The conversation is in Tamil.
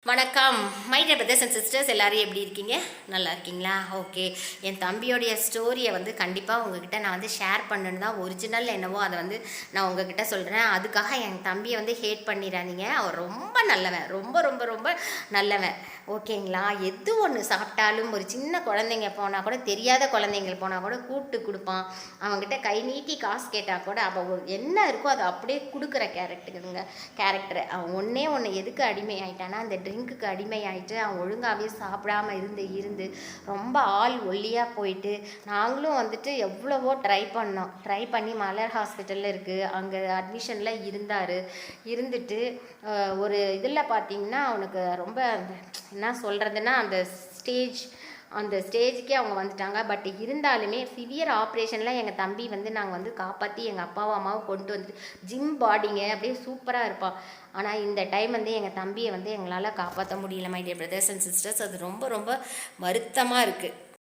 வணக்கம் my dear brothers and sisters, எல்லோரும் எப்படி இருக்கீங்க? நல்லா இருக்கீங்களா? ஓகே. என் தம்பியோடைய ஸ்டோரியை கண்டிப்பாக உங்ககிட்ட நான் ஷேர் பண்ணணும் தான். ஒரிஜினல் என்னவோ அதை நான் உங்ககிட்ட சொல்கிறேன். அதுக்காக என் தம்பியை ஹேட் பண்ணிடாதீங்க. அவர் ரொம்ப நல்லவன், ரொம்ப ரொம்ப ரொம்ப நல்லவன். ஓகேங்களா? எது ஒன்று சாப்பிட்டாலும் ஒரு சின்ன குழந்தைங்க போனால் கூட, தெரியாத குழந்தைங்க போனால் கூட கூப்பிட்டு கொடுப்பான். அவங்ககிட்ட கை நீட்டி காசு கேட்டால் கூட அவள் என்ன இருக்கோ அதை அப்படியே கொடுக்குற கேரக்டர். அவன் ஒன்று எதுக்கு அடிமை ஆகிட்டானா, அந்த ட்ரிங்க்குக்கு அடிமையாயிட்டு அவன் ஒழுங்காகவே சாப்பிடாமல் இருந்து ரொம்ப ஆள் ஒல்லியாக போயிட்டு, நாங்களும் எவ்வளவோ ட்ரை பண்ணி மலர் ஹாஸ்பிட்டலில் இருக்குது, அங்கே அட்மிஷனில் இருந்துட்டு ஒரு இதில் பார்த்திங்கன்னா அவனுக்கு ரொம்ப என்ன சொல்கிறதுனா அந்த ஸ்டேஜுக்கே அவங்க வந்துட்டாங்க. பட் இருந்தாலுமே சிவியர் ஆப்ரேஷனில் எங்கள் தம்பி நாங்கள் காப்பாற்றி எங்கள் அப்பாவும் அம்மாவும் கொண்டு வந்துட்டு ஜிம் பாடிங்க அப்படியே சூப்பராக இருப்பான். ஆனால் இந்த டைம் எங்கள் தம்பியை எங்களால் காப்பாற்ற முடியல. My dear brothers and sisters, அது ரொம்ப ரொம்ப வருத்தமாக இருக்குது.